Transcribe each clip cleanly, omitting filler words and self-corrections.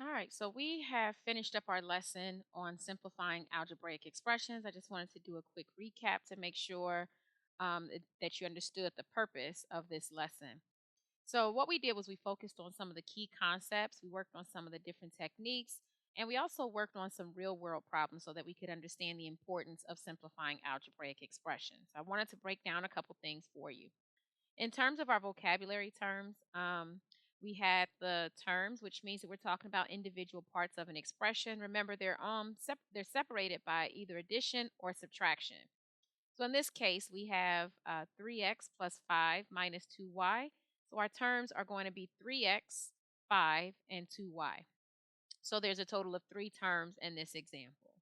All right, so we have finished up our lesson on simplifying algebraic expressions. I just wanted to do a quick recap to make sure that you understood the purpose of this lesson. So, what we did was we focused on some of the key concepts, we worked on some of the different techniques, and we also worked on some real world problems so that we could understand the importance of simplifying algebraic expressions. I wanted to break down a couple things for you. In terms of our vocabulary terms, we had the terms, which means that we're talking about individual parts of an expression. Remember, they're separated by either addition or subtraction. So in this case, we have 3x plus 5 minus 2y. So our terms are going to be 3x, 5, and 2y. So there's a total of three terms in this example.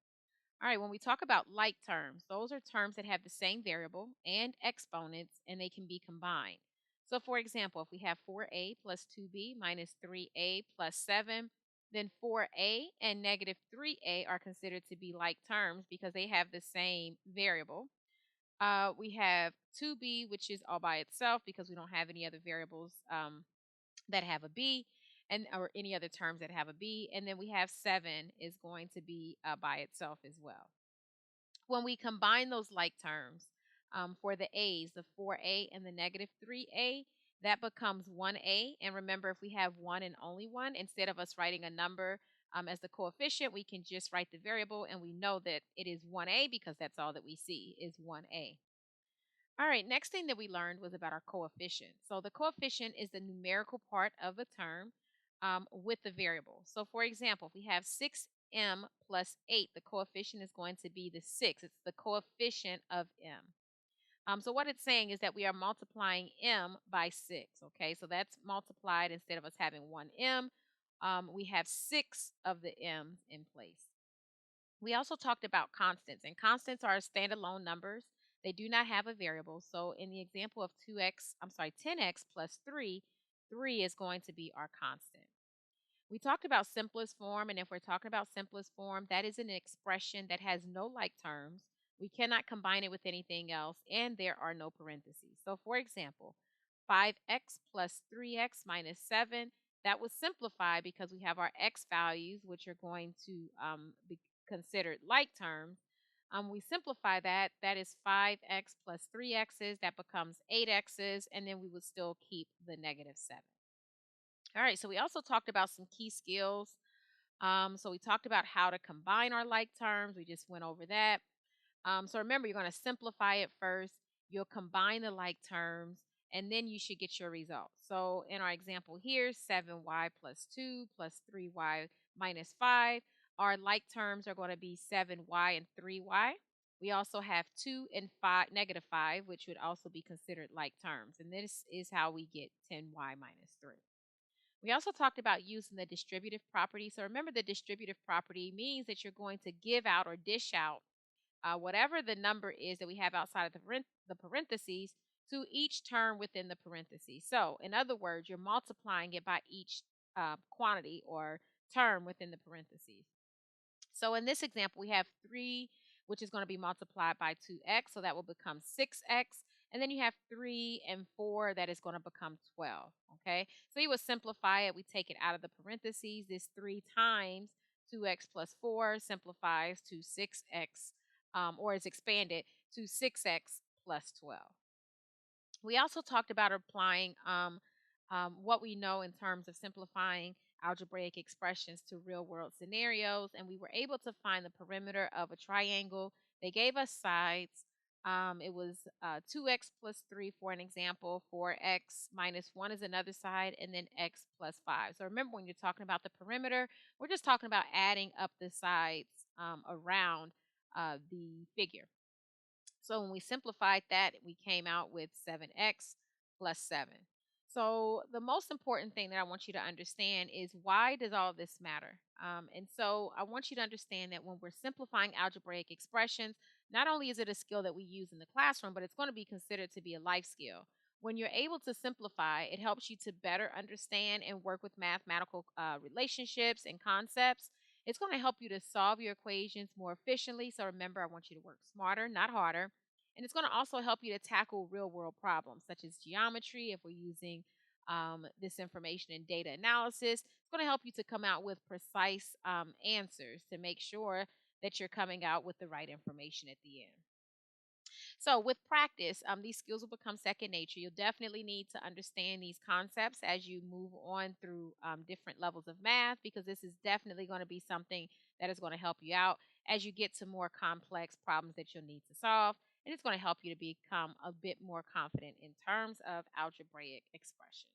All right, when we talk about like terms, those are terms that have the same variable and exponents and they can be combined. So, for example, if we have 4a plus 2b minus 3a plus 7, then 4a and negative 3a are considered to be like terms because they have the same variable. We have 2b, which is all by itself because we don't have any other variables that have a b and or any other terms that have a b, and then we have 7 is going to be by itself as well. When we combine those like terms, for the a's, the 4a and the negative 3a, that becomes 1a. And remember, if we have one and only one, instead of us writing a number as the coefficient, we can just write the variable, and we know that it is 1a because that's all that we see is 1a. All right, next thing that we learned was about our coefficient. So the coefficient is the numerical part of a term with the variable. So for example, if we have 6m plus 8, the coefficient is going to be the 6. It's the coefficient of m. So what it's saying is that we are multiplying m by 6. Okay, so that's multiplied. Instead of us having 1m, we have 6 of the m's in place. We also talked about constants, and constants are standalone numbers. They do not have a variable. So in the example of 10x plus 3, 3 is going to be our constant. We talked about simplest form, and if we're talking about simplest form, that is an expression that has no like terms. We cannot combine it with anything else, and there are no parentheses. So for example, 5x plus 3x minus 7, that was simplified because we have our x values, which are going to be considered like terms. We simplify that. That is 5x plus 3x's. That becomes 8x's, and then we would still keep the negative 7. All right, so we also talked about some key skills. So we talked about how to combine our like terms. We just went over that. So remember, you're going to simplify it first. You'll combine the like terms, and then you should get your results. So in our example here, 7y plus 2 plus 3y minus 5, our like terms are going to be 7y and 3y. We also have 2 and 5, negative 5, which would also be considered like terms. And this is how we get 10y minus 3. We also talked about using the distributive property. So remember, the distributive property means that you're going to give out or dish out whatever the number is that we have outside of the parentheses to each term within the parentheses. So in other words, you're multiplying it by each quantity or term within the parentheses. So in this example, we have 3, which is going to be multiplied by 2x, so that will become 6x. And then you have 3 and 4, that is going to become 12. Okay, so you would simplify it. We take it out of the parentheses. This 3 times 2x plus 4 simplifies to 6x, or is expanded to 6x plus 12. We also talked about applying what we know in terms of simplifying algebraic expressions to real world scenarios, and we were able to find the perimeter of a triangle. They gave us sides. It was 2x plus 3 for an example, 4x minus 1 is another side, and then x plus 5. So remember, when you're talking about the perimeter, we're just talking about adding up the sides around the figure. So when we simplified that, we came out with 7x plus 7. So the most important thing that I want you to understand is, why does all this matter? And so I want you to understand that when we're simplifying algebraic expressions, not only is it a skill that we use in the classroom, but it's going to be considered to be a life skill. When you're able to simplify, it helps you to better understand and work with mathematical relationships and concepts. It's going to help you to solve your equations more efficiently. So remember, I want you to work smarter, not harder. And it's going to also help you to tackle real world problems such as geometry, if we're using this information in data analysis. It's going to help you to come out with precise answers to make sure that you're coming out with the right information at the end. So, with practice, these skills will become second nature. You'll definitely need to understand these concepts as you move on through different levels of math, because this is definitely going to be something that is going to help you out as you get to more complex problems that you'll need to solve. And it's going to help you to become a bit more confident in terms of algebraic expressions.